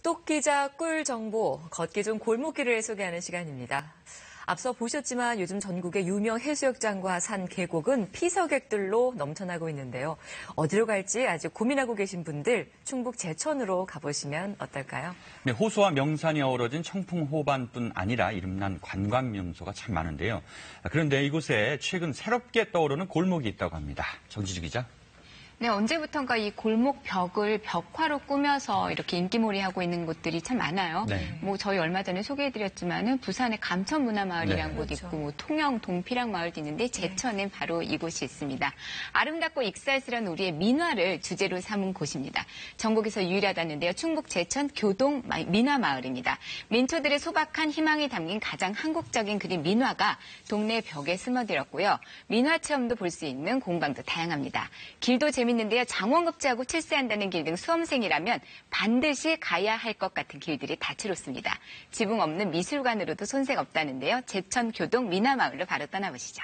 똑기자 꿀 정보, 걷기 좋은 골목길을 소개하는 시간입니다. 앞서 보셨지만 요즘 전국의 유명 해수욕장과 산 계곡은 피서객들로 넘쳐나고 있는데요. 어디로 갈지 아직 고민하고 계신 분들 충북 제천으로 가보시면 어떨까요? 네, 호수와 명산이 어우러진 청풍호반뿐 아니라 이름난 관광명소가 참 많은데요. 그런데 이곳에 최근 새롭게 떠오르는 골목이 있다고 합니다. 정지주 기자. 네, 언제부턴가 이 골목 벽을 벽화로 꾸며서 이렇게 인기몰이하고 있는 곳들이 참 많아요. 네. 저희 얼마 전에 소개해드렸지만은 부산의 감천문화마을이라는 네. 곳이 있고, 통영 동피랑 마을도 있는데 제천엔 바로 이곳이 있습니다. 아름답고 익살스러운 우리의 민화를 주제로 삼은 곳입니다. 전국에서 유일하다는데요. 충북 제천 교동 민화마을입니다. 민초들의 소박한 희망이 담긴 가장 한국적인 그림 민화가 동네 벽에 스며들었고요. 민화 체험도 볼 수 있는 공방도 다양합니다. 길도 재밌는데요. 장원급제하고 출세한다는 길 등 수험생이라면 반드시 가야 할 것 같은 길들이 다채롭습니다. 지붕 없는 미술관으로도 손색 없다는데요. 제천 교동 민화마을로 바로 떠나보시죠.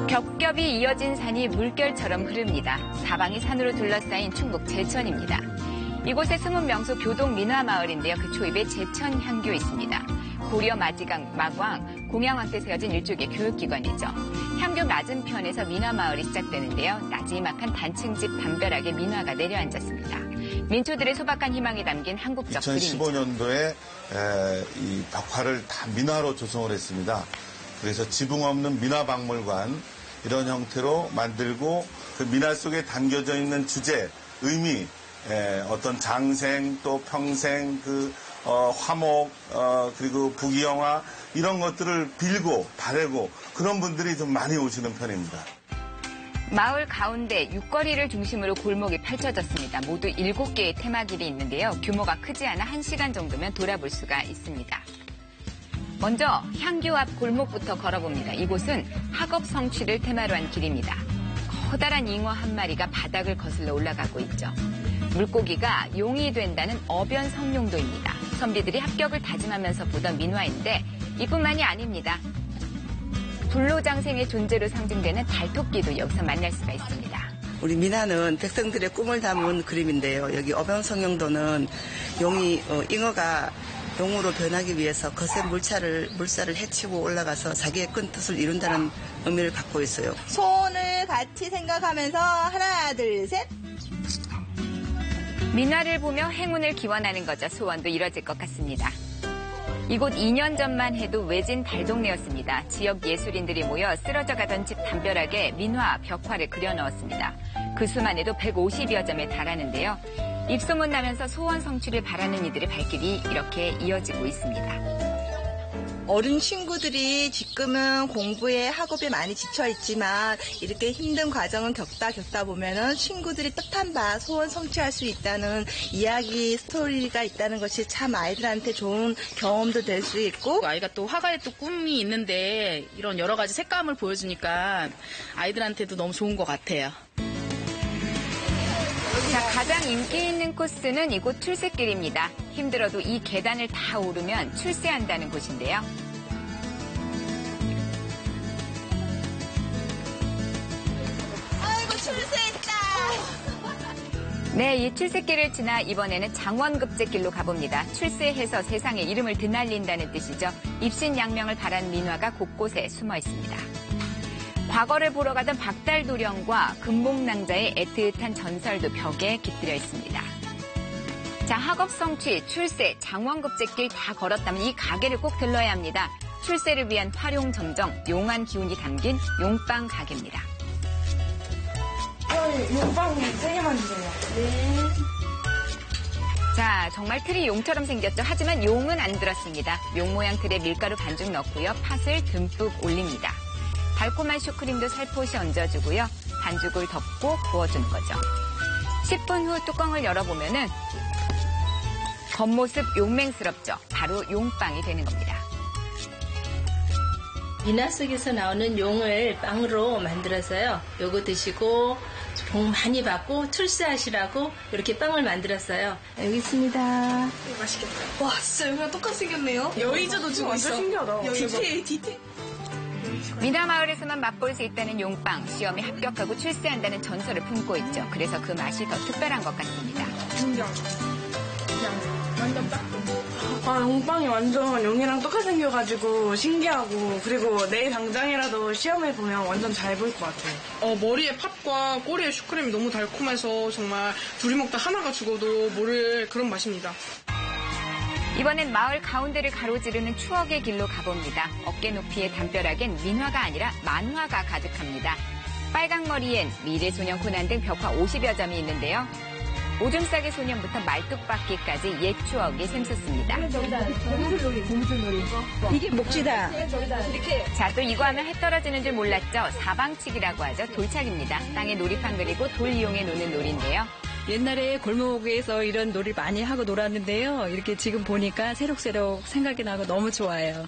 겹겹이 이어진 산이 물결처럼 흐릅니다. 사방이 산으로 둘러싸인 충북 제천입니다. 이곳의 숨은 명소 교동 민화마을인데요. 그 초입에 제천향교 있습니다. 고려 마광, 공양왕 때 세워진 일종의 교육기관이죠. 향교 맞은편에서 민화마을이 시작되는데요. 나지막한 단층집 담벼락에 민화가 내려앉았습니다. 민초들의 소박한 희망이 담긴 한국적 그림이죠. 2015년도에 이 벽화를 다 민화로 조성을 했습니다. 그래서 지붕 없는 민화박물관 이런 형태로 만들고 그 민화 속에 담겨져 있는 주제, 의미, 어떤 장생 또 평생 화목 그리고 부귀영화 이런 것들을 빌고 바라고 그런 분들이 좀 많이 오시는 편입니다. 마을 가운데 육거리를 중심으로 골목이 펼쳐졌습니다. 모두 7개의 테마길이 있는데요. 규모가 크지 않아 1시간 정도면 돌아볼 수가 있습니다. 먼저 향교 앞 골목부터 걸어봅니다. 이곳은 학업 성취를 테마로 한 길입니다. 커다란 잉어 한 마리가 바닥을 거슬러 올라가고 있죠. 물고기가 용이 된다는 어변 성룡도입니다. 선비들이 합격을 다짐하면서 보던 민화인데 이뿐만이 아닙니다. 불로장생의 존재로 상징되는 달토끼도 여기서 만날 수가 있습니다. 우리 민화는 백성들의 꿈을 담은 그림인데요. 여기 어변 성룡도는 잉어가 용으로 변하기 위해서 거센 물살을 헤치고 올라가서 자기의 큰 뜻을 이룬다는 의미를 갖고 있어요. 소원을 같이 생각하면서 하나, 둘, 셋. 민화를 보며 행운을 기원하는 거죠. 소원도 이뤄질 것 같습니다. 이곳 2년 전만 해도 외진 달동네였습니다. 지역 예술인들이 모여 쓰러져가던 집 담벼락에 민화, 벽화를 그려넣었습니다. 그 수만 해도 150여 점에 달하는데요. 입소문 나면서 소원 성취를 바라는 이들의 발길이 이렇게 이어지고 있습니다. 어린 친구들이 지금은 공부에 학업에 많이 지쳐있지만 이렇게 힘든 과정을 겪다 보면은 친구들이 뜻한 바 소원 성취할 수 있다는 이야기 스토리가 있다는 것이 참 아이들한테 좋은 경험도 될 수 있고 아이가 또 화가의 또 꿈이 있는데 이런 여러 가지 색감을 보여주니까 아이들한테도 너무 좋은 것 같아요. 자, 가장 인기 있는 코스는 이곳 출세길입니다. 힘들어도 이 계단을 다 오르면 출세한다는 곳인데요. 아이고 출세했다. 네, 이 출세길을 지나 이번에는 장원급제길로 가봅니다. 출세해서 세상에 이름을 드날린다는 뜻이죠. 입신양명을 바란 민화가 곳곳에 숨어 있습니다. 과거를 보러 가던 박달도령과 금목낭자의 애틋한 전설도 벽에 깃들여 있습니다. 자, 학업 성취, 출세, 장원급제길 다 걸었다면 이 가게를 꼭 들러야 합니다. 출세를 위한 활용점정, 용한 기운이 담긴 용빵 가게입니다. 용빵 3개만 주세요. 네. 자, 정말 틀이 용처럼 생겼죠. 하지만 용은 안 들었습니다. 용 모양 틀에 밀가루 반죽 넣고요. 팥을 듬뿍 올립니다. 달콤한 슈크림도 살포시 얹어주고요. 반죽을 덮고 구워주는 거죠. 10분 후 뚜껑을 열어보면은 겉모습 용맹스럽죠. 바로 용빵이 되는 겁니다. 민화 속에서 나오는 용을 빵으로 만들었어요. 요거 드시고 복 많이 받고 출세하시라고 이렇게 빵을 만들었어요. 여기 있습니다. 맛있겠다. 와, 진짜 용이랑 똑같이 생겼네요. 여의주도 주고 있어. 신기하다. 디테일. 민화마을에서만 맛볼 수 있다는 용빵, 시험에 합격하고 출세한다는 전설을 품고 있죠. 그래서 그 맛이 더 특별한 것 같습니다. 그냥 완전 딱. 용빵이 완전 용이랑 똑같이 생겨가지고 신기하고, 그리고 내일 당장이라도 시험에 보면 완전 잘 보일 것 같아요. 머리에 팥과 꼬리에 슈크림이 너무 달콤해서 정말 둘이 먹다 하나가 죽어도 모를 그런 맛입니다. 이번엔 마을 가운데를 가로지르는 추억의 길로 가봅니다. 어깨 높이의 담벼락엔 민화가 아니라 만화가 가득합니다. 빨강머리엔 미래소년 코난 등 벽화 50여 점이 있는데요. 오줌싸개 소년부터 말뚝박기까지 옛 추억이 샘솟습니다. 이게 목지다. 자, 또 이거 하면 해 떨어지는 줄 몰랐죠? 사방치기라고 하죠. 돌착입니다. 땅에 놀이판 그리고 돌 이용해 노는 놀이인데요. 옛날에 골목에서 이런 놀이 많이 하고 놀았는데요. 이렇게 지금 보니까 새록새록 생각이 나고 너무 좋아요.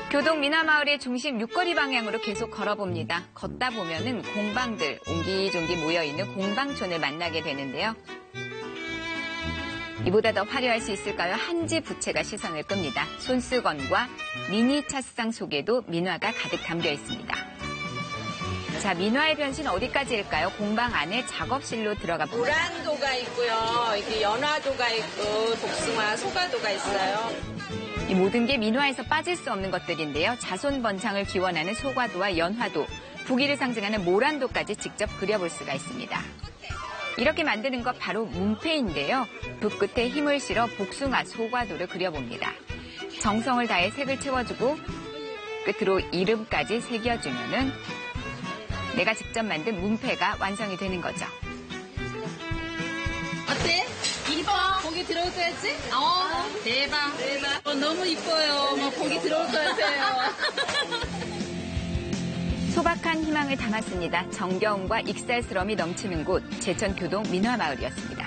교동 민화마을의 중심 6거리 방향으로 계속 걸어봅니다. 걷다 보면은 공방들 옹기종기 모여있는 공방촌을 만나게 되는데요. 이보다 더 화려할 수 있을까요? 한지 부채가 시선을 끕니다. 손수건과 미니 찻상 속에도 민화가 가득 담겨 있습니다. 자, 민화의 변신 어디까지일까요? 공방 안에 작업실로 들어가 봅니다. 모란도가 있고요. 이게 연화도가 있고 복숭아, 소가도가 있어요. 이 모든 게 민화에서 빠질 수 없는 것들인데요. 자손 번창을 기원하는 소과도와 연화도, 부귀를 상징하는 모란도까지 직접 그려볼 수가 있습니다. 이렇게 만드는 것 바로 문패인데요. 붓 끝에 힘을 실어 복숭아, 소과도를 그려봅니다. 정성을 다해 색을 채워주고 끝으로 이름까지 새겨주면은 내가 직접 만든 문패가 완성이 되는 거죠. 어때? 이뻐? 거기 들어오셔야지? 대박. 너무 이뻐요. 거기 들어올 것 같아요. 소박한 희망을 담았습니다. 정겨움과 익살스러움이 넘치는 곳, 제천 교동 민화마을이었습니다.